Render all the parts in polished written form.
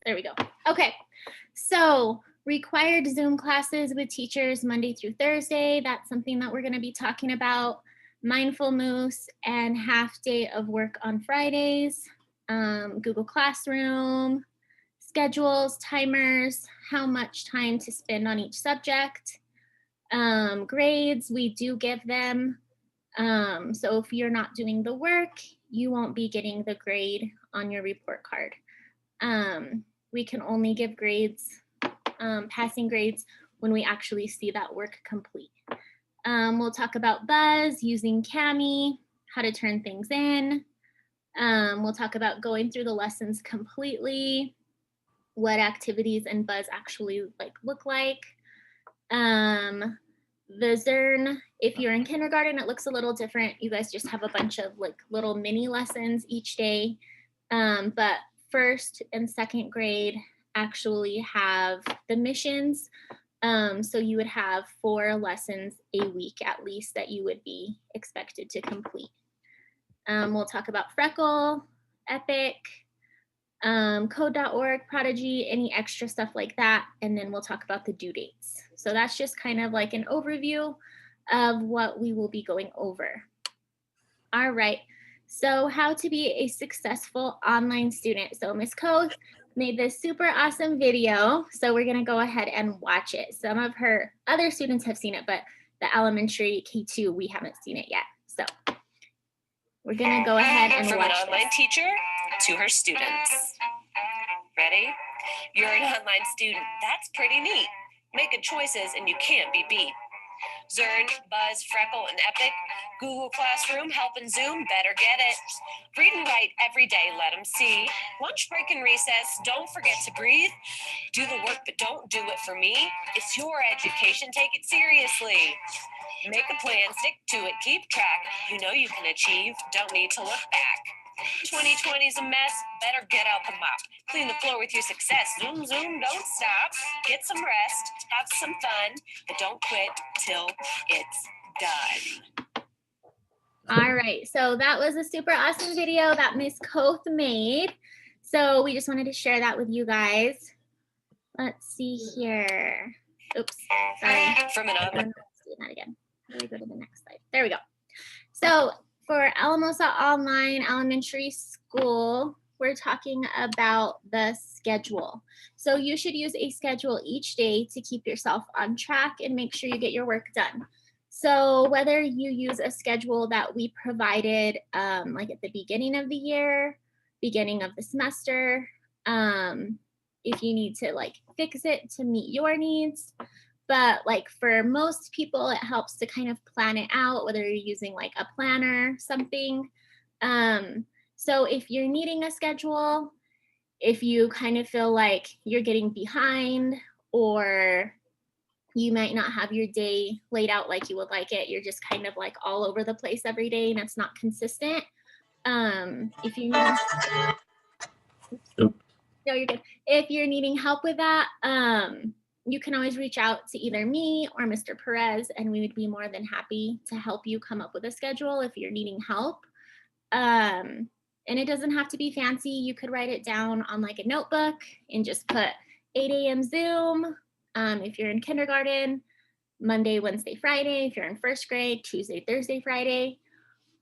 There we go. Okay, so required Zoom classes with teachers Monday through Thursday. That's something that we're going to be talking about. Mindful Moose and half day of work on Fridays. Google Classroom, schedules, timers, how much time to spend on each subject. Grades, we do give them. So if you're not doing the work, you won't be getting the grade on your report card. We can only give grades, passing grades, when we actually see that work complete. We'll talk about Buzz, using Kami, how to turn things in. We'll talk about going through the lessons completely, what activities in Buzz actually look like. The Zern, if you're in kindergarten, it looks a little different. You guys just have a bunch of little mini lessons each day. But first and second grade actually have the missions. So you would have 4 lessons a week at least that you would be expected to complete. We'll talk about Freckle, Epic, code.org, Prodigy, any extra stuff like that. And then we'll talk about the due dates. So that's just kind of like an overview of what we will be going over. All right. So how to be a successful online student. So Ms. Koth made this super awesome video. So we're going to go ahead and watch it. Some of her other students have seen it, but the elementary K-2, we haven't seen it yet. So we're going to go ahead and From watch an online this. teacher to her students. Ready? You're an online student. That's pretty neat. Make good choices and you can't be beat. Zern, Buzz, Freckle, and Epic. Google Classroom, helping Zoom, better get it. Read and write every day, let them see. Lunch break and recess, don't forget to breathe. Do the work, but don't do it for me. It's your education, take it seriously. Make a plan, stick to it, keep track. You know you can achieve, don't need to look back. 2020's a mess, better get out the mop. Clean the floor with your success. Zoom, zoom, don't stop. Get some rest, have some fun, but don't quit till it's done. All right, so that was a super awesome video that Miss Koth made. So we just wanted to share that with you guys. Let's see here. Oops, sorry. From an online. Let's do that again. Let me go to the next slide. There we go. So for Alamosa Online Elementary School, we're talking about the schedule. So you should use a schedule each day to keep yourself on track and make sure you get your work done. So whether you use a schedule that we provided like at the beginning of the year, beginning of the semester, if you need to fix it to meet your needs. But for most people, it helps to kind of plan it out, whether you're using a planner, something. So if you're needing a schedule, if you kind of feel like you're getting behind, or you might not have your day laid out like you would like it, you're just kind of all over the place every day and it's not consistent. If you need, no, you're good. If you're needing help with that, you can always reach out to either me or Mr. Perez, and we would be more than happy to help you come up with a schedule if you're needing help. And it doesn't have to be fancy. You could write it down on a notebook and just put 8 a.m. Zoom. If you're in kindergarten, Monday, Wednesday, Friday. If you're in first grade, Tuesday, Thursday, Friday.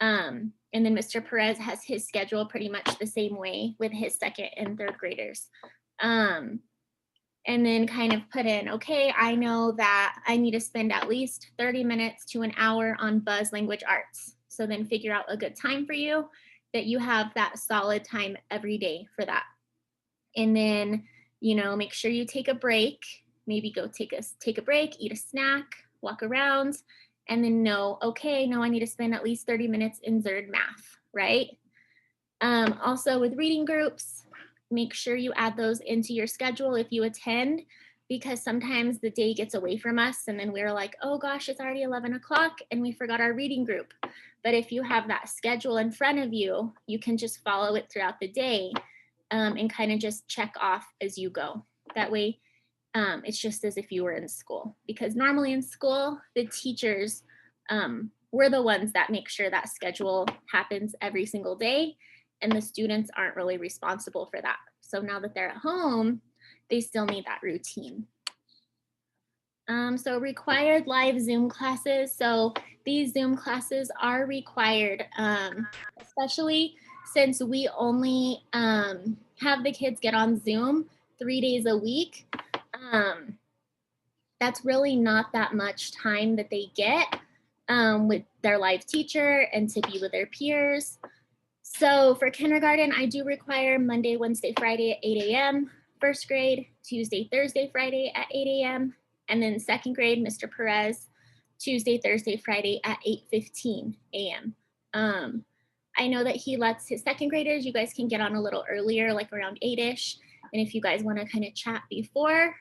And then Mr. Perez has his schedule pretty much the same way with his second and third graders. And then kind of put in, okay, I know that I need to spend at least 30 minutes to an hour on Buzz Language Arts. So then figure out a good time for you, that you have that solid time every day for that. And then, make sure you take a break, maybe go take a break, eat a snack, walk around, and then know, okay, no, I need to spend at least 30 minutes in Zern math, right? Also with reading groups, make sure you add those into your schedule if you attend, because sometimes the day gets away from us and then we're like, oh gosh, it's already 11 o'clock and we forgot our reading group. But if you have that schedule in front of you, you can just follow it throughout the day and kind of just check off as you go. That way, it's just as if you were in school, because normally in school, the teachers, we're the ones that make sure that schedule happens every single day, and the students aren't really responsible for that. So now that they're at home, they still need that routine. So required live Zoom classes. So these Zoom classes are required, especially since we only have the kids get on Zoom 3 days a week. That's really not that much time that they get with their live teacher and to be with their peers. So for kindergarten, I do require Monday, Wednesday, Friday at 8 a.m. First grade, Tuesday, Thursday, Friday at 8 a.m. And then second grade, Mr. Perez, Tuesday, Thursday, Friday at 8:15 a.m. I know that he lets his second graders, you guys can get on a little earlier, like around 8-ish. And if you guys want to kind of chat before,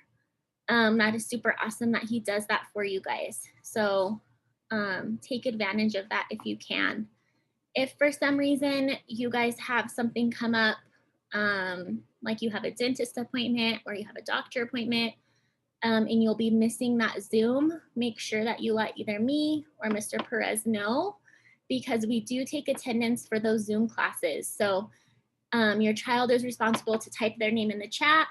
that is super awesome that he does that for you guys. So take advantage of that if you can. If for some reason you guys have something come up, like you have a dentist appointment or you have a doctor appointment, and you'll be missing that Zoom, make sure that you let either me or Mr. Perez know, because we do take attendance for those Zoom classes. So your child is responsible to type their name in the chat.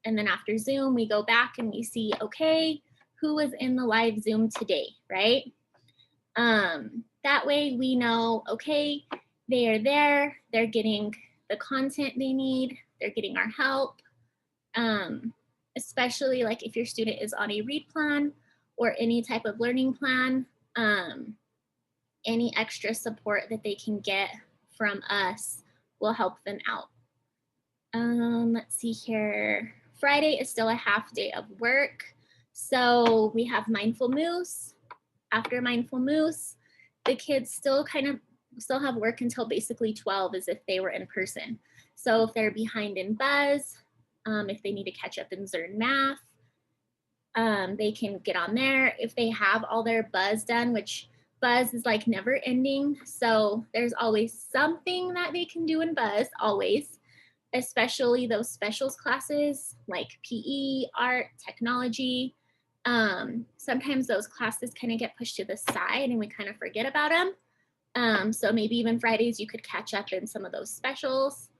And then after Zoom, we go back and we see, okay, who was in the live Zoom today, right? That way we know, okay, they are there, they're getting the content they need, they're getting our help. Especially like if your student is on a read plan or any type of learning plan, any extra support that they can get from us will help them out. Let's see here. Friday is still a half day of work. So we have Mindful Moose. After Mindful Moose, the kids still have work until basically 12 as if they were in person. So if they're behind in Buzz, if they need to catch up in Zern math, they can get on there. If they have all their Buzz done, which Buzz is like never ending. So there's always something that they can do in Buzz, always, especially those specials classes like PE, art, technology. Sometimes those classes kind of get pushed to the side and we kind of forget about them. So maybe even Fridays you could catch up in some of those specials.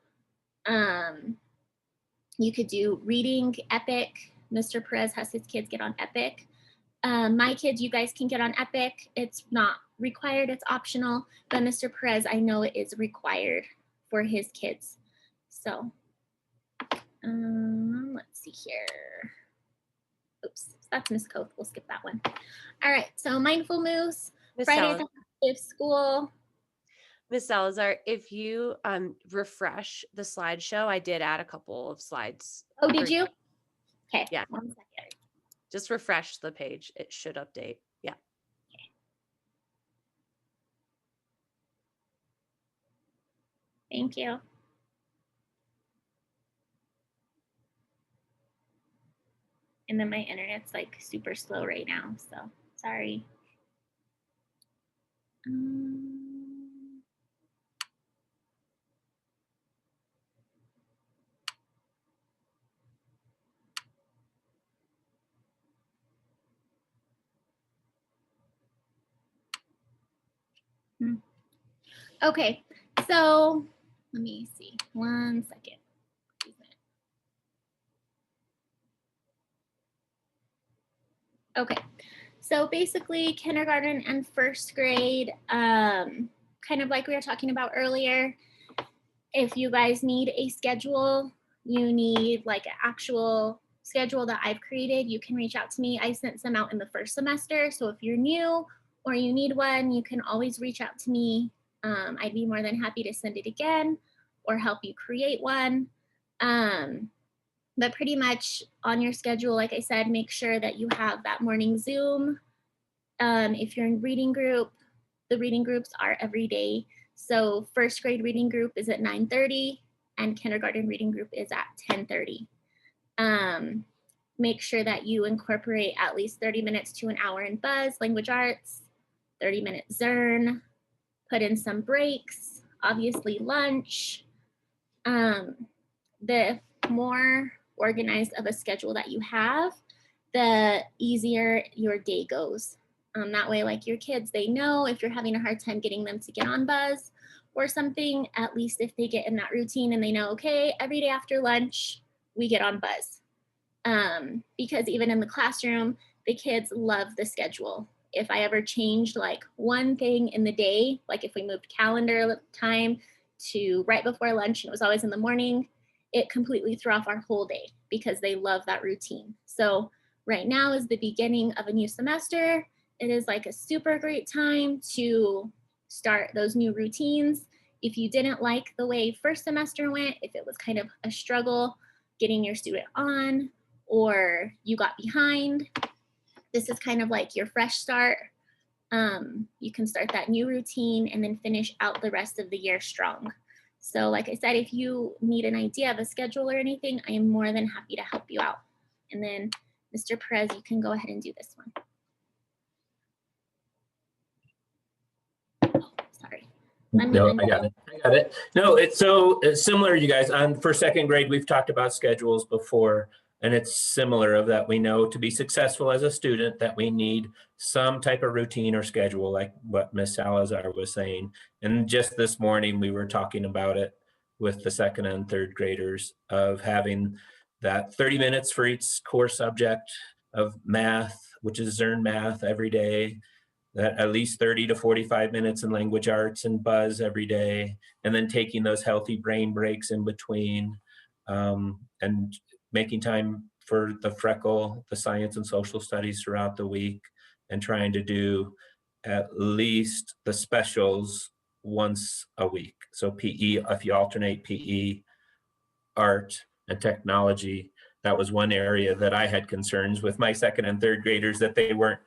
You could do reading, Epic. Mr. Perez has his kids get on Epic. My kids, you guys can get on Epic. It's not required, it's optional, but Mr. Perez, I know it is required for his kids. So let's see here. Oops, that's Miss Coth. We'll skip that one. All right, so Mindful Moose, Friday at school. Miss Salazar, if you refresh the slideshow, I did add a couple of slides. Oh, did you? Okay. Yeah. 1 second. Just refresh the page. It should update. Yeah. Okay. Thank you. And then my internet's like super slow right now, so sorry. Okay, so let me see. 1 second. Okay, so basically kindergarten and first grade, kind of like we were talking about earlier, if you guys need a schedule, you need like an actual schedule that I've created, you can reach out to me. I sent some out in the first semester, so if you're new or you need one, you can always reach out to me. I'd be more than happy to send it again or help you create one. But pretty much on your schedule, like I said, make sure that you have that morning Zoom. If you're in reading group, the reading groups are every day. So first grade reading group is at 9:30 and kindergarten reading group is at 10:30. Make sure that you incorporate at least 30 minutes to an hour in Buzz, language arts, 30-minute Zern, put in some breaks, obviously lunch. The more organized of a schedule that you have, the easier your day goes. That way, like your kids, they know if you're having a hard time getting them to get on Buzz or something, at least if they get in that routine and they know, okay, every day after lunch, we get on Buzz. Because even in the classroom, the kids love the schedule. If I ever changed like one thing in the day, like if we moved calendar time to right before lunch and it was always in the morning, it completely threw off our whole day because they love that routine. So right now is the beginning of a new semester. It is like a super great time to start those new routines. If you didn't like the way first semester went, if it was kind of a struggle getting your student on, or you got behind, this is kind of like your fresh start. You can start that new routine and then finish out the rest of the year strong. So like I said, if you need an idea of a schedule or anything, I am more than happy to help you out. And then Mr. Perez, you can go ahead and do this one. Oh, sorry. No, I got it. No, it's so similar, you guys. For second grade, we've talked about schedules before, and it's similar of that we know to be successful as a student that we need some type of routine or schedule, like what Miss Salazar was saying. And just this morning, we were talking about it with the second and third graders of having that 30 minutes for each core subject of math, which is Zern math every day, that at least 30 to 45 minutes in language arts and Buzz every day, and then taking those healthy brain breaks in between, and making time for the Freckle, the science and social studies throughout the week, and trying to do at least the specials once a week. So PE, if you alternate PE, art, and technology, that was one area that I had concerns with my second and third graders that they weren't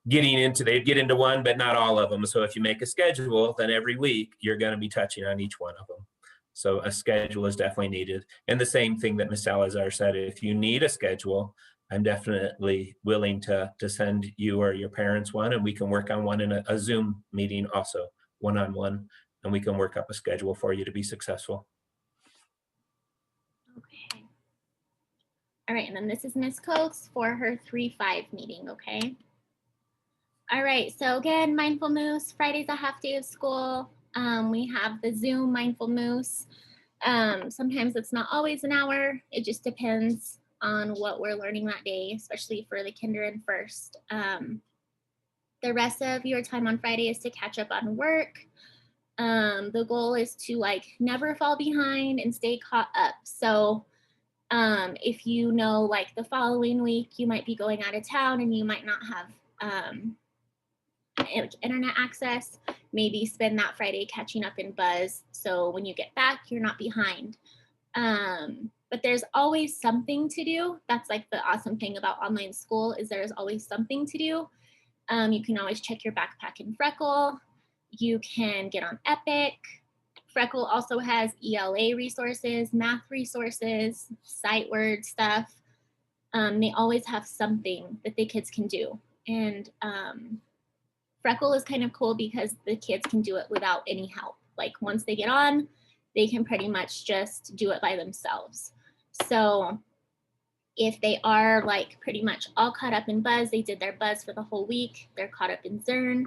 getting into. They'd get into one, but not all of them. So if you make a schedule, then every week you're going to be touching on each one of them. So a schedule is definitely needed. And the same thing that Ms. Salazar said, if you need a schedule, I'm definitely willing to send you or your parents one, and we can work on one in a Zoom meeting also, one-on-one, and we can work up a schedule for you to be successful. Okay. All right, and then this is Miss Coates for her 3-5 meeting, okay? All right, so again, Mindful Moose, Friday's a half day of school. We have the Zoom Mindful Moose. Sometimes it's not always an hour. It just depends on what we're learning that day, especially for the kinder and first. The rest of your time on Friday is to catch up on work. The goal is to like never fall behind and stay caught up. So if you know like the following week you might be going out of town and you might not have internet access, maybe spend that Friday catching up in Buzz, so when you get back you're not behind. But there's always something to do. That's like the awesome thing about online school, is there's always something to do. You can always check your backpack in Freckle. You can get on Epic. Freckle also has ELA resources, math resources, sight word stuff. They always have something that the kids can do. And Freckle is kind of cool because the kids can do it without any help. Like once they get on, they can pretty much just do it by themselves. So if they are like pretty much all caught up in Buzz, they did their Buzz for the whole week, they're caught up in Zern.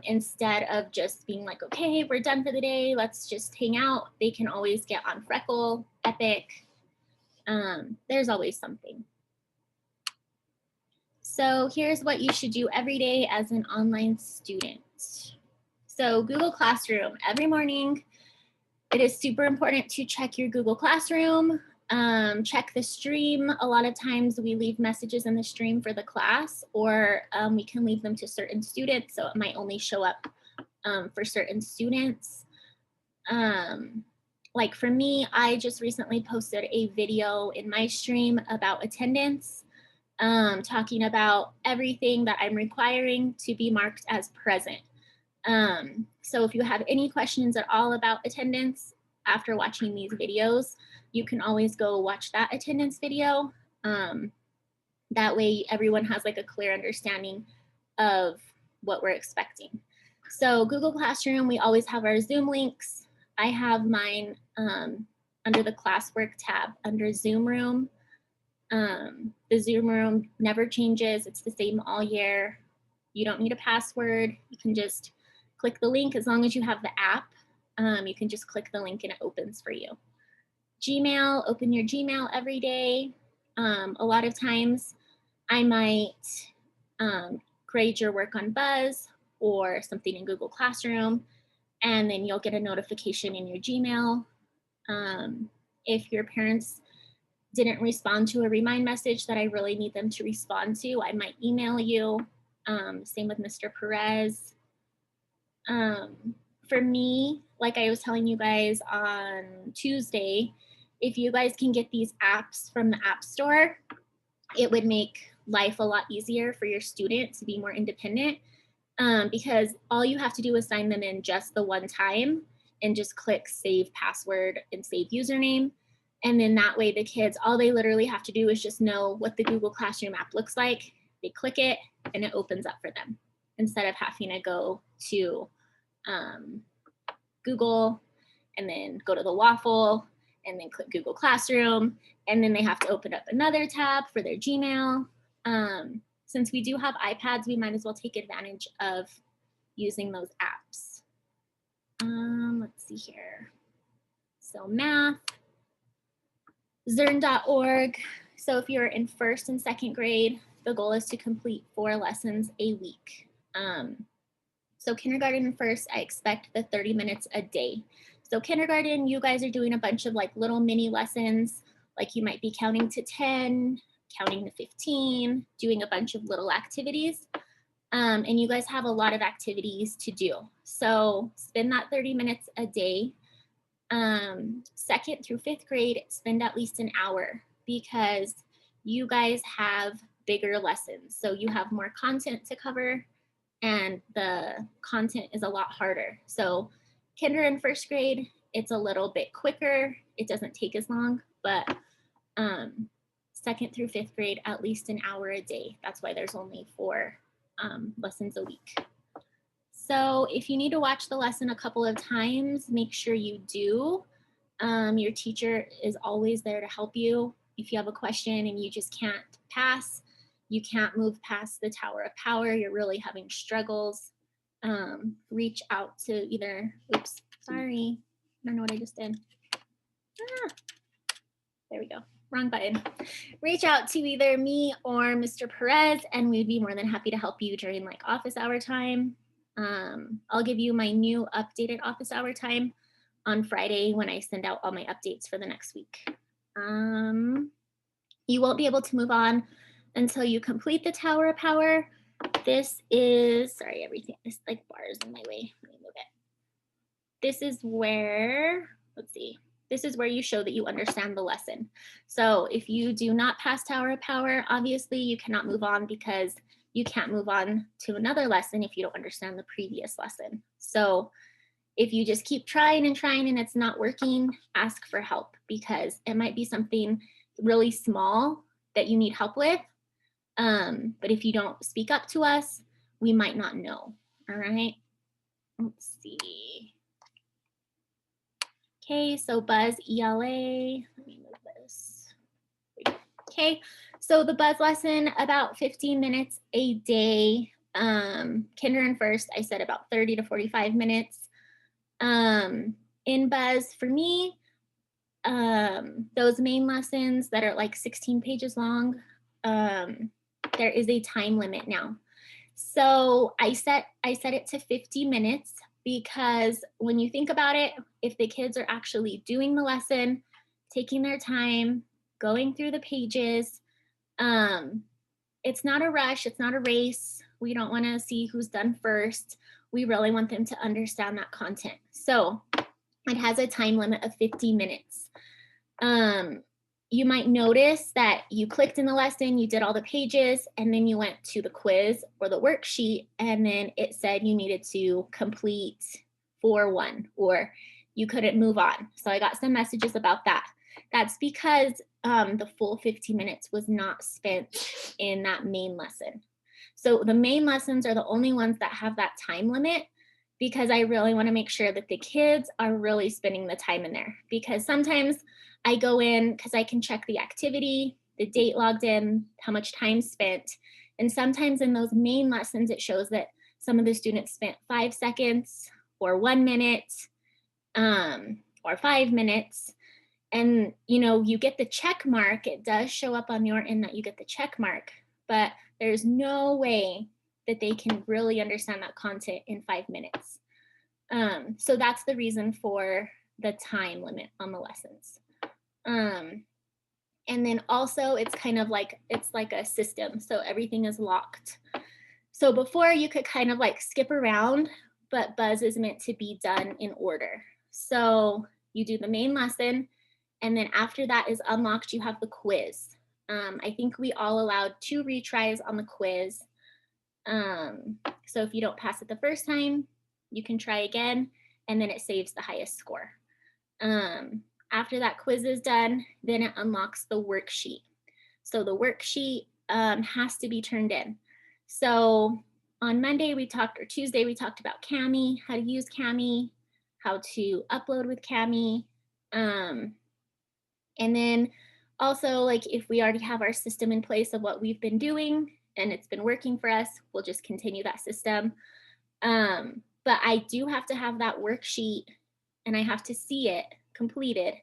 Instead of just being like, okay, we're done for the day, let's just hang out, they can always get on Freckle, Epic. There's always something. So here's what you should do every day as an online student. So Google Classroom, every morning, it is super important to check your Google Classroom, check the stream. A lot of times we leave messages in the stream for the class, or we can leave them to certain students, so it might only show up for certain students. Like for me, I just recently posted a video in my stream about attendance, talking about everything that I'm requiring to be marked as present. So if you have any questions at all about attendance after watching these videos, you can always go watch that attendance video. That way everyone has like a clear understanding of what we're expecting. So Google Classroom, we always have our Zoom links. I have mine under the classwork tab under Zoom Room. The Zoom Room never changes. It's the same all year. You don't need a password. You can just click the link as long as you have the app. You can just click the link and it opens for you. Gmail, open your Gmail every day. A lot of times I might grade your work on Buzz or something in Google Classroom, and then you'll get a notification in your Gmail. If your parents didn't respond to a remind message that I really need them to respond to, I might email you. Same with Mr. Perez. For me, like I was telling you guys on Tuesday, if you guys can get these apps from the App Store, it would make life a lot easier for your student to be more independent, because all you have to do is sign them in just the one time and just click save password and save username. And then that way the kids, all they literally have to do is just know what the Google Classroom app looks like. They click it and it opens up for them instead of having to go to Google and then go to the waffle and then click Google Classroom. And then they have to open up another tab for their Gmail. Since we do have iPads, we might as well take advantage of using those apps. Let's see here. So math, Zern.org. So if you're in 1st and 2nd grade, the goal is to complete 4 lessons a week. So kindergarten and 1st, I expect the 30 minutes a day. So kindergarten, you guys are doing a bunch of like little mini lessons, like you might be counting to 10, counting to 15, doing a bunch of little activities. And you guys have a lot of activities to do. So spend that 30 minutes a day. 2nd through 5th grade, spend at least an hour because you guys have bigger lessons. So you have more content to cover and the content is a lot harder. So kinder and 1st grade, it's a little bit quicker. It doesn't take as long, but 2nd through 5th grade, at least an hour a day. That's why there's only 4 lessons a week. So if you need to watch the lesson a couple of times, make sure you do. Your teacher is always there to help you. If you have a question and you just can't pass, you can't move past the Tower of Power, you're really having struggles, reach out to either, oops, sorry, I don't know what I just did. There we go, wrong button. Reach out to either me or Mr. Perez and we'd be more than happy to help you during like office hour time. I'll give you my new updated office hour time on Friday when I send out all my updates for the next week. You won't be able to move on until you complete the Tower of Power. This is, sorry, everything, this like bar is in my way. Let me move it. This is where, let's see, this is where you show that you understand the lesson. So if you do not pass Tower of Power, obviously you cannot move on because you can't move on to another lesson if you don't understand the previous lesson. So if you just keep trying and it's not working, ask for help because it might be something really small that you need help with. But if you don't speak up to us, we might not know. All right. Let's see. Okay, so Buzz ELA. Let me move this. Okay, so the Buzz lesson, about 15 minutes a day. Kinder and 1st, I said about 30 to 45 minutes. In Buzz, for me, those main lessons that are like 16 pages long, there is a time limit now. So I set it to 50 minutes because when you think about it, if the kids are actually doing the lesson, taking their time, going through the pages, it's not a rush, it's not a race. We don't want to see who's done first. We really want them to understand that content. So it has a time limit of 50 minutes. You might notice that you clicked in the lesson, you did all the pages, and then you went to the quiz or the worksheet, and then it said you needed to complete 4-1 or you couldn't move on. So I got some messages about that. That's because the full 50 minutes was not spent in that main lesson. So the main lessons are the only ones that have that time limit because I really want to make sure that the kids are really spending the time in there. Because sometimes I go in because I can check the activity, the date logged in, how much time spent. And sometimes in those main lessons, it shows that some of the students spent 5 seconds or 1 minute. or 5 minutes. And, you get the check mark. It does show up on your end that you get the check mark, but there's no way that they can really understand that content in 5 minutes. So that's the reason for the time limit on the lessons. And then also it's kind of like, it's like a system. So everything is locked. So before you could kind of like skip around, but Buzz is meant to be done in order. So you do the main lesson, and then after that is unlocked, you have the quiz. I think we all allowed 2 retries on the quiz. So if you don't pass it the first time, you can try again, and then it saves the highest score. After that quiz is done, then it unlocks the worksheet. So the worksheet has to be turned in. So on Monday or Tuesday, we talked about Kami, how to use Kami, how to upload with Kami. And then also, like, if we already have our system in place of what we've been doing and it's been working for us, we'll just continue that system. But I do have to have that worksheet and I have to see it completed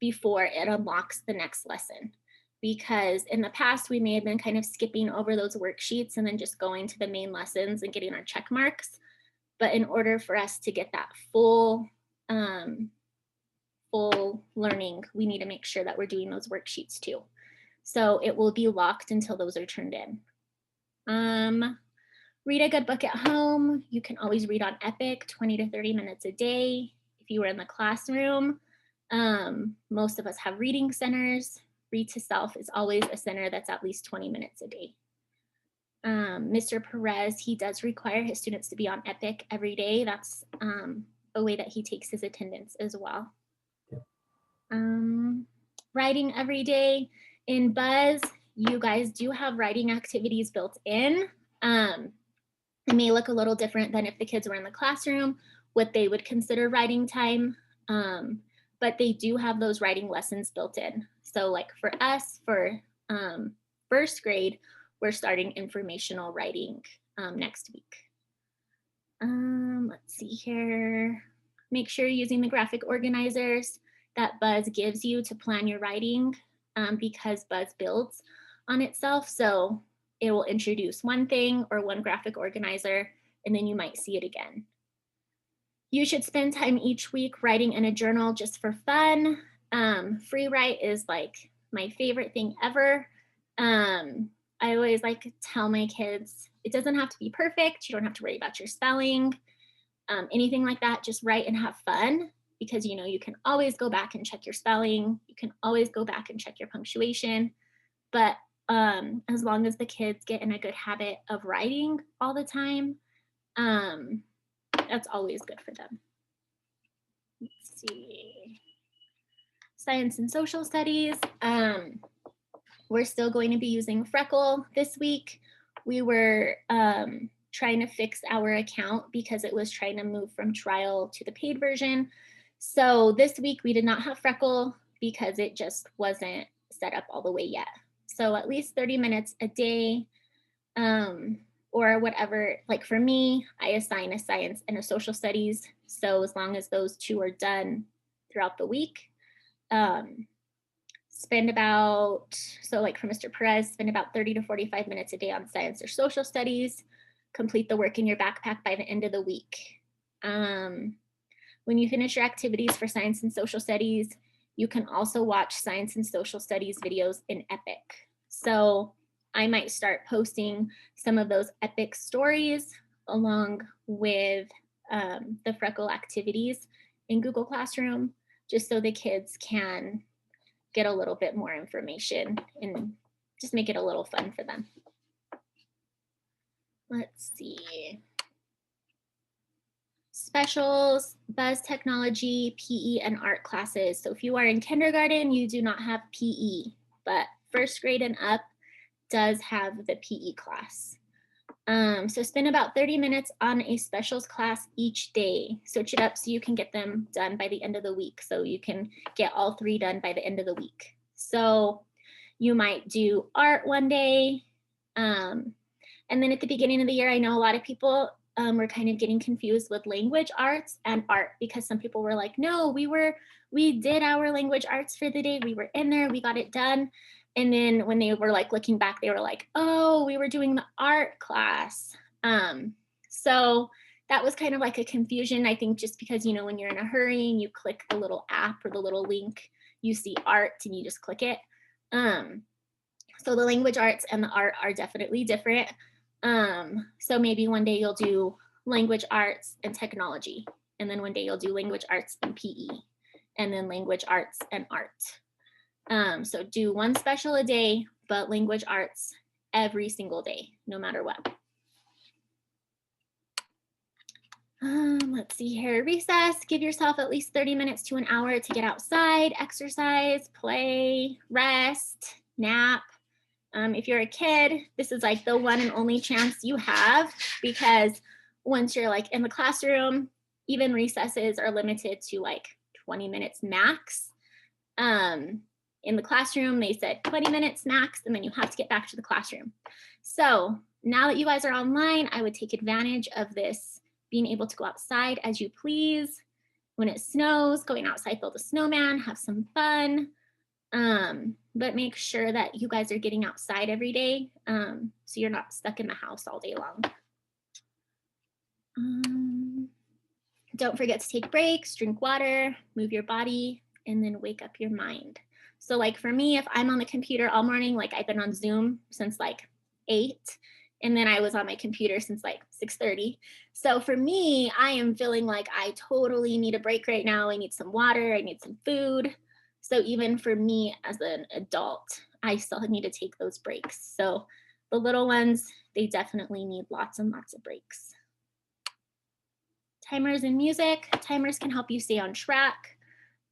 before it unlocks the next lesson. Because in the past, we may have been kind of skipping over those worksheets and then just going to the main lessons and getting our check marks. But in order for us to get that full learning, we need to make sure that we're doing those worksheets too. So it will be locked until those are turned in. Read a good book at home. You can always read on Epic 20 to 30 minutes a day. If you were in the classroom, most of us have reading centers. Read to Self is always a center that's at least 20 minutes a day. Mr. Perez, he does require his students to be on Epic every day. That's a way that he takes his attendance as well. Writing every day. In Buzz, you guys do have writing activities built in. It may look a little different than if the kids were in the classroom, what they would consider writing time, but they do have those writing lessons built in. So like for us, for first grade, we're starting informational writing next week. Let's see here. Make sure you're using the graphic organizers that Buzz gives you to plan your writing because Buzz builds on itself. So it will introduce one thing or one graphic organizer, and then you might see it again. You should spend time each week writing in a journal just for fun. Free write is like my favorite thing ever. I always like to tell my kids, it doesn't have to be perfect. You don't have to worry about your spelling, anything like that. Just write and have fun, because you can always go back and check your spelling. You can always go back and check your punctuation. But as long as the kids get in a good habit of writing all the time, that's always good for them. Let's see. Science and social studies. We're still going to be using Freckle this week. We were trying to fix our account because it was trying to move from trial to the paid version. So this week we did not have Freckle because it just wasn't set up all the way yet. So at least 30 minutes a day, or whatever. Like for me, I assign a science and a social studies. So as long as those 2 are done throughout the week, spend about, so like for Mr. Perez, spend about 30 to 45 minutes a day on science or social studies. Complete the work in your backpack by the end of the week. When you finish your activities for science and social studies, you can also watch science and social studies videos in Epic. So I might start posting some of those Epic stories along with the Freckle activities in Google Classroom, just so the kids can get a little bit more information and just make it a little fun for them. Let's see. Specials, Buzz Technology, PE, and art classes. So if you are in kindergarten, you do not have PE, but first grade and up does have the PE class. So spend about 30 minutes on a specials class each day. Switch it up so you can get them done by the end of the week. So you can get all 3 done by the end of the week. So you might do art one day. And then at the beginning of the year, I know a lot of people were kind of getting confused with language arts and art, because some people were like, no, we did our language arts for the day. We were in there, we got it done. And then when they were like looking back, they were like, oh, we were doing the art class. So that was kind of like a confusion, I think, just because, you know, when you're in a hurry and you click the little app or the little link, you see art and you just click it. So the language arts and the art are definitely different. So maybe one day you'll do language arts and technology, and then one day you'll do language arts and PE, and then language arts and art. So do one special a day, but language arts every single day, no matter what. Let's see here. Recess, give yourself at least 30 minutes to an hour to get outside, exercise, play, rest, nap. If you're a kid, this is like the one and only chance you have, because once you're like in the classroom, even recesses are limited to like 20 minutes max. In the classroom, they said 20 minutes max, and then you have to get back to the classroom. So now that you guys are online, I would take advantage of this, being able to go outside as you please. When it snows, going outside, build a snowman, have some fun. But make sure that you guys are getting outside every day, so you're not stuck in the house all day long. Don't forget to take breaks, drink water, move your body, and then wake up your mind. So like for me, if I'm on the computer all morning, like I've been on Zoom since like 8, and then I was on my computer since like 6:30. So for me, I am feeling like I totally need a break right now. I need some water, I need some food. So even for me as an adult, I still need to take those breaks. So the little ones, they definitely need lots and lots of breaks. Timers and music. Timers can help you stay on track.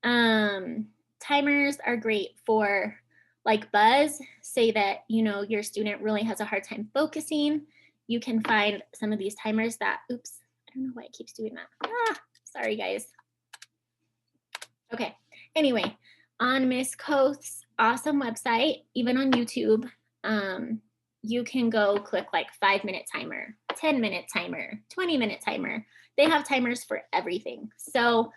Timers are great for like buzz. Say that, you know, your student really has a hard time focusing. You can find some of these timers that, oops, I don't know why it keeps doing that. Sorry guys. Okay, anyway, on Miss Koth's awesome website, even on YouTube, you can go click like 5-minute timer, 10-minute timer, 20-minute timer. They have timers for everything. So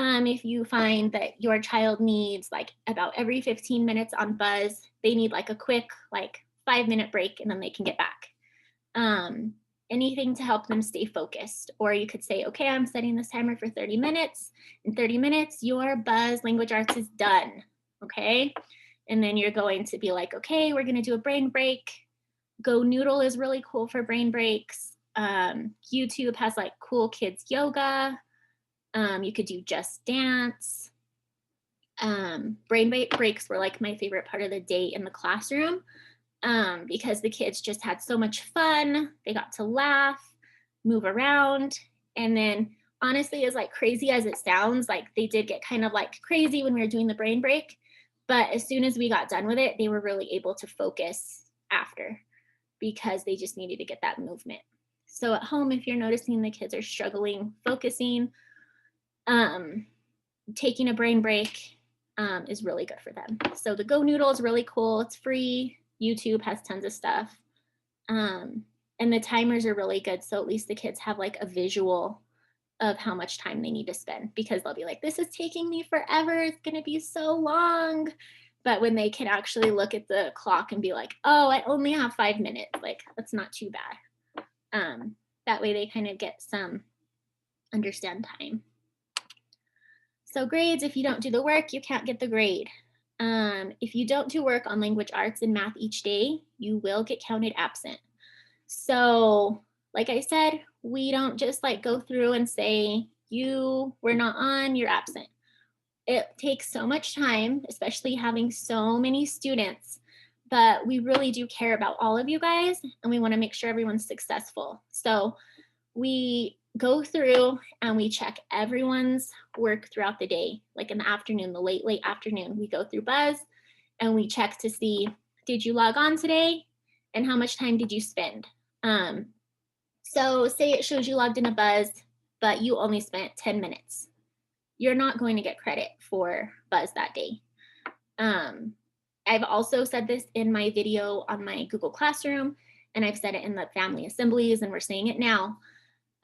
if you find that your child needs like about every 15 minutes on buzz, they need like a quick like 5-minute break and then they can get back. Anything to help them stay focused. Or you could say, okay, I'm setting this timer for 30 minutes. In 30 minutes, your buzz language arts is done, okay? And then you're going to be like, okay, we're gonna do a brain break. Go Noodle is really cool for brain breaks. YouTube has like cool kids yoga. You could do Just Dance. Brain breaks were like my favorite part of the day in the classroom, because the kids just had so much fun. They got to laugh, move around. And then honestly, as like crazy as it sounds, like they did get kind of like crazy when we were doing the brain break. But as soon as we got done with it, they were really able to focus after, because they just needed to get that movement. So at home, if you're noticing the kids are struggling focusing, taking a brain break is really good for them. So the Go Noodle is really cool. It's free. YouTube has tons of stuff. And the timers are really good. So at least the kids have like a visual of how much time they need to spend, because they'll be like, this is taking me forever. It's going to be so long. But when they can actually look at the clock and be like, oh, I only have 5 minutes, like that's not too bad. That way they kind of get some understand time. So grades, if you don't do the work, you can't get the grade. If you don't do work on language arts and math each day, you will get counted absent. So like I said, we don't just like go through and say, you were not on, you're absent. It takes so much time, especially having so many students, but we really do care about all of you guys, and we want to make sure everyone's successful. So we go through and we check everyone's work throughout the day, like in the afternoon, the late afternoon. We go through Buzz and we check to see, did you log on today and how much time did you spend? So say it shows you logged in a Buzz, but you only spent 10 minutes. You're not going to get credit for Buzz that day. I've also said this in my video on my Google Classroom, and I've said it in the family assemblies, and we're saying it now.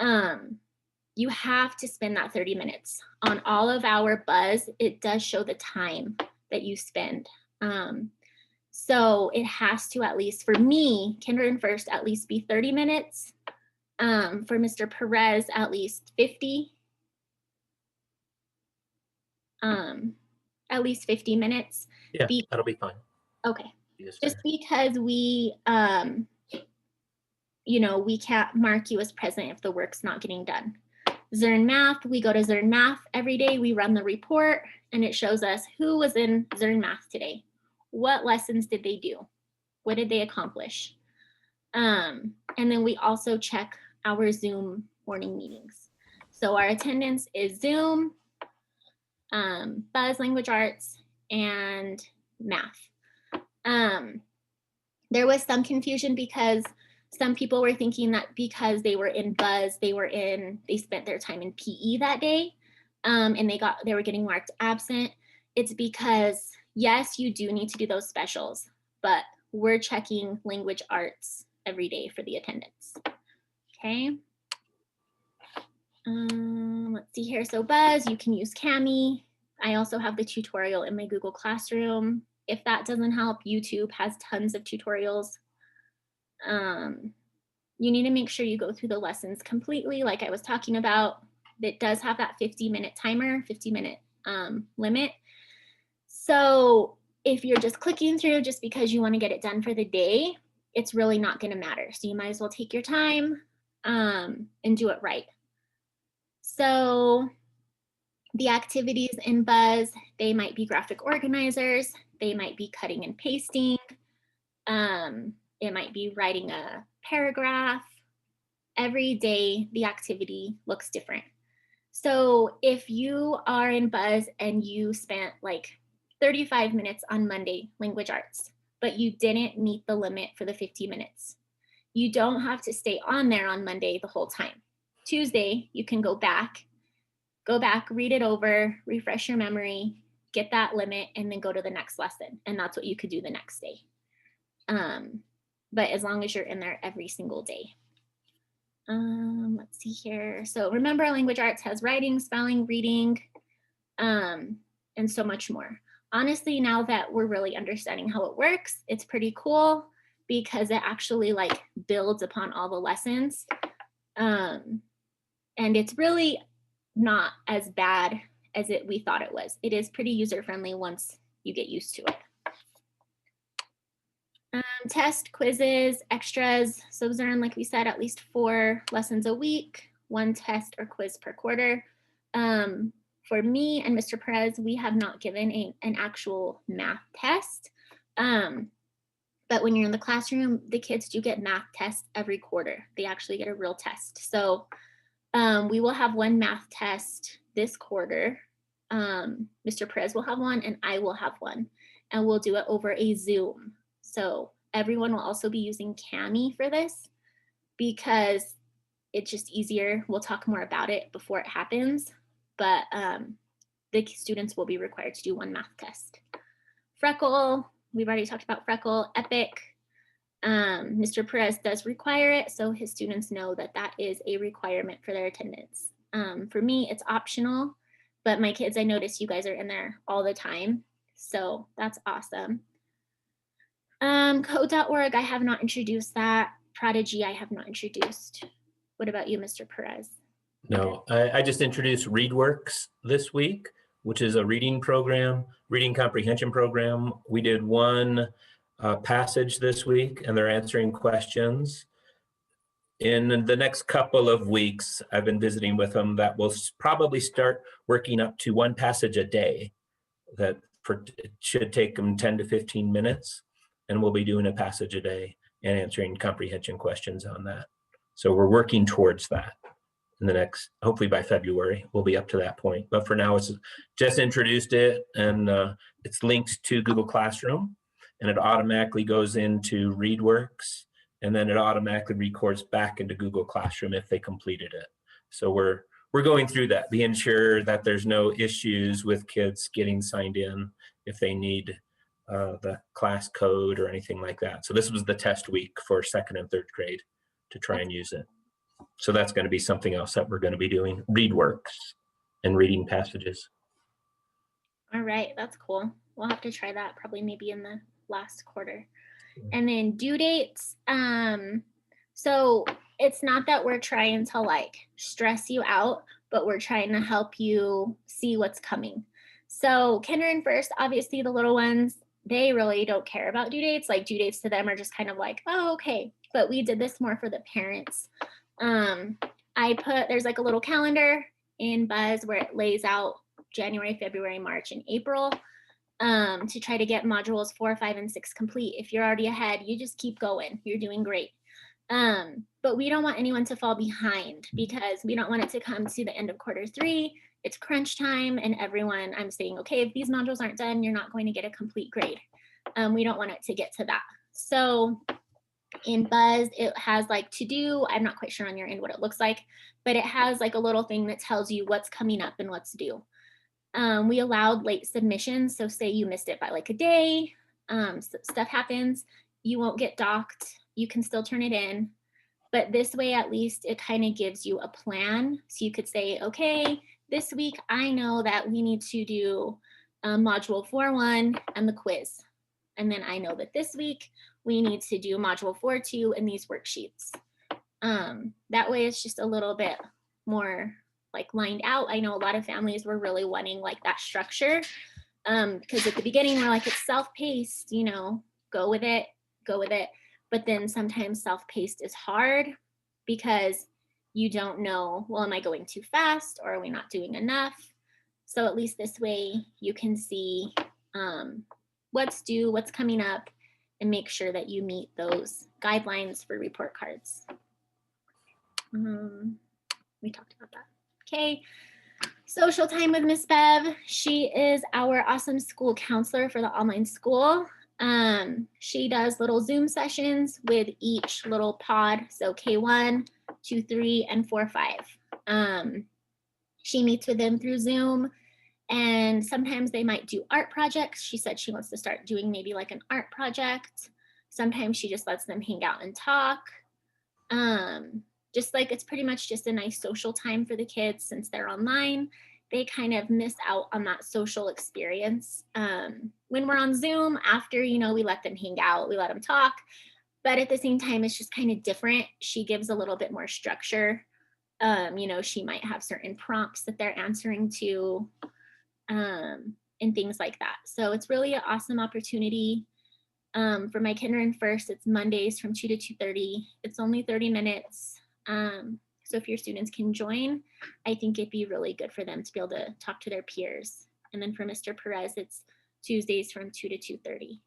You have to spend that 30 minutes. On all of our Buzz, it does show the time that you spend. So it has to, at least for me, kindergarten first, at least be 30 minutes. For Mr. Perez, at least 50. At least 50 minutes. Yeah, that'll be fine. Okay. Yes, Just sir. because we, we can't mark you as present if the work's not getting done. Zern Math, we go to Zern Math every day. We run the report and it shows us who was in Zern Math today. What lessons did they do? What did they accomplish? And then we also check our Zoom morning meetings. So our attendance is Zoom, Buzz Language Arts, and Math. There was some confusion because some people were thinking that because they were in Buzz, they spent their time in PE that day, and they were getting marked absent. It's because, yes, you do need to do those specials, but we're checking language arts every day for the attendance. Okay. Let's see here. So Buzz, you can use Cami. I also have the tutorial in my Google Classroom. If that doesn't help, YouTube has tons of tutorials. You need to make sure you go through the lessons completely, like I was talking about. It does have that 50-minute timer, 50-minute limit. So if you're just clicking through just because you want to get it done for the day, it's really not going to matter. So you might as well take your time and do it right. So the activities in Buzz, they might be graphic organizers, they might be cutting and pasting, it might be writing a paragraph. Every day, the activity looks different. So if you are in Buzz and you spent like 35 minutes on Monday, language arts, but you didn't meet the limit for the 50 minutes, you don't have to stay on there on Monday the whole time. Tuesday, you can go back, read it over, refresh your memory, get that limit, and then go to the next lesson. And that's what you could do the next day. But as long as you're in there every single day. Let's see here. So remember, language arts has writing, spelling, reading, and so much more. Honestly, now that we're really understanding how it works, it's pretty cool because it actually like builds upon all the lessons. And it's really not as bad as we thought it was. It is pretty user-friendly once you get used to it. Test, quizzes, extras. So Zern, like we said, at least 4 lessons a week, 1 test or quiz per quarter. For me and Mr. Perez, we have not given an actual math test. But when you're in the classroom, the kids do get math tests every quarter. They actually get a real test. So we will have 1 math test this quarter. Mr. Perez will have 1 and I will have 1. And we'll do it over a Zoom. So everyone will also be using Cami for this because it's just easier. We'll talk more about it before it happens, but the students will be required to do 1 math test. Freckle, we've already talked about Freckle. Epic, Mr. Perez does require it, so his students know that that is a requirement for their attendance. For me, it's optional, but my kids, I notice you guys are in there all the time, so that's awesome. Code.org, I have not introduced that. Prodigy, I have not introduced. What about you, Mr. Perez? No, I just introduced ReadWorks this week, which is a reading program, reading comprehension program. We did 1 passage this week and they're answering questions. In the next couple of weeks, I've been visiting with them that will probably start working up to 1 passage a day. It should take them 10 to 15 minutes. And we'll be doing a passage a day and answering comprehension questions on that. So we're working towards that in the next, hopefully by February, we'll be up to that point. But for now, it's just introduced it and it's linked to Google Classroom and it automatically goes into ReadWorks and then it automatically records back into Google Classroom if they completed it. So we're going through that, being sure that there's no issues with kids getting signed in if they need the class code or anything like that. So this was the test week for 2nd and 3rd grade to try and use it. So that's going to be something else that we're going to be doing, read works and reading passages. All right, that's cool. We'll have to try that probably maybe in the last quarter. And then due dates. So it's not that we're trying to like stress you out, but we're trying to help you see what's coming. So kinder and first, obviously the little ones, they really don't care about due dates. Like due dates to them are just kind of like, oh, okay. But we did this more for the parents. There's like a little calendar in Buzz where it lays out January, February, March, and April to try to get modules 4, 5, and 6 complete. If you're already ahead, you just keep going. You're doing great. But we don't want anyone to fall behind because we don't want it to come to the end of quarter 3. It's crunch time and everyone, I'm saying, okay, if these modules aren't done, you're not going to get a complete grade. We don't want it to get to that. So in Buzz, it has like to do, I'm not quite sure on your end what it looks like, but it has like a little thing that tells you what's coming up and what's due. We allowed late submissions. So say you missed it by like a day, stuff happens, you won't get docked. You can still turn it in. But this way, at least it kind of gives you a plan. So you could say, okay, this week, I know that we need to do module 4.1 and the quiz. And then I know that this week we need to do module 4.2 and these worksheets. That way it's just a little bit more like lined out. I know a lot of families were really wanting like that structure because at the beginning we're like, it's self-paced, you know, go with it. But then sometimes self-paced is hard because you don't know, well, am I going too fast or are we not doing enough? So at least this way you can see what's due, what's coming up, and make sure that you meet those guidelines for report cards. We talked about that. Okay. Social time with Miss Bev. She is our awesome school counselor for the online school. She does little Zoom sessions with each little pod. So K1, 2, 3, and 4, 5. She meets with them through Zoom, and sometimes they might do art projects. She said she wants to start doing maybe like an art project. Sometimes she just lets them hang out and talk. Just like it's pretty much just a nice social time for the kids since they're online. They kind of miss out on that social experience. When we're on Zoom, after, you know, we let them hang out, we let them talk, but at the same time, it's just kind of different. She gives a little bit more structure. You know, she might have certain prompts that they're answering to and things like that. So it's really an awesome opportunity. For my kinder and first, it's Mondays from 2 to 2:30. It's only 30 minutes. So if your students can join, I think it'd be really good for them to be able to talk to their peers. And then for Mr. Perez, it's Tuesdays from 2 to 2:30.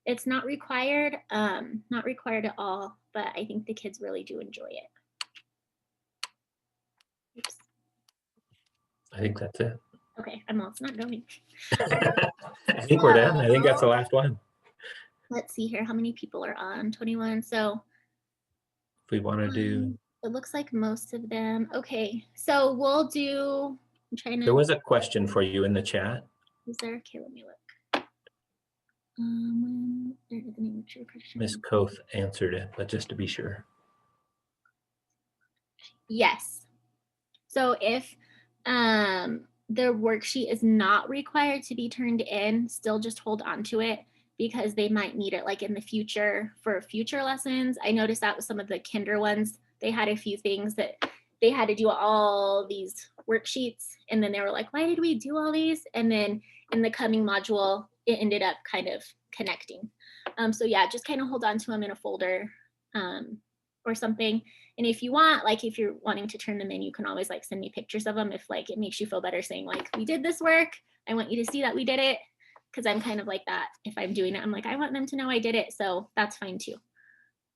It's not required at all, but I think the kids really do enjoy it. Oops. I think that's it. Okay, it's not going. I think we're done. I think that's the last one. Let's see here, how many people are on? 21. So If we want to do. It looks like most of them. Okay, so we'll do. I'm trying to. There was a question for you in the chat. Is there? Okay, let me look. Miss Koth answered it, but just to be sure. Yes. So if the worksheet is not required to be turned in, still just hold on to it because they might need it like in the future for future lessons. I noticed that with some of the kinder ones, they had a few things that they had to do all these worksheets. And then they were like, why did we do all these? And then in the coming module, it ended up kind of connecting. So yeah, just kind of hold on to them in a folder or something. And if you want, like if you're wanting to turn them in, you can always like send me pictures of them if like it makes you feel better saying like, we did this work. I want you to see that we did it. Cause I'm kind of like that. If I'm doing it, I'm like, I want them to know I did it. So that's fine too.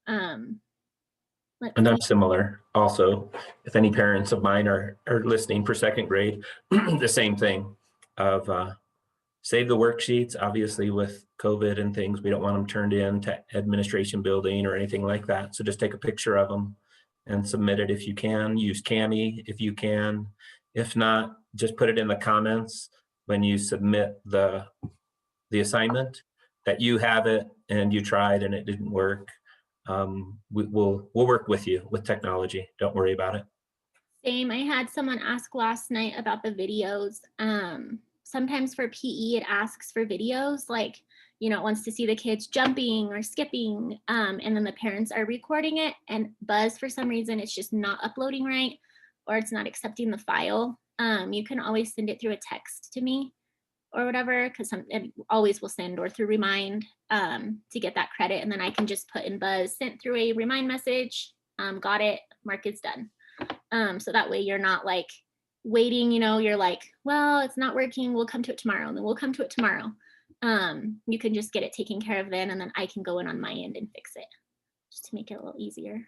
And I'm similar also. If any parents of mine are listening for second grade, the same thing of save the worksheets. Obviously with COVID and things, we don't want them turned in to administration building or anything like that. So just take a picture of them and submit it if you can. Use Cami if you can. If not, just put it in the comments when you submit the assignment that you have it and you tried and it didn't work. we'll work with you with technology. Don't worry about it. Same. I had someone ask last night about the videos. Sometimes for PE, it asks for videos, like, you know, it wants to see the kids jumping or skipping, and then the parents are recording it. And Buzz, for some reason, it's just not uploading right, or it's not accepting the file. You can always send it through a text to me or whatever, because it always will send, or through Remind, to get that credit. And then I can just put in Buzz, sent through a Remind message, got it, mark is done. So that way you're not like waiting, you know, you're like, well, it's not working, we'll come to it tomorrow, and then we'll come to it tomorrow. You can just get it taken care of then, and then I can go in on my end and fix it, just to make it a little easier.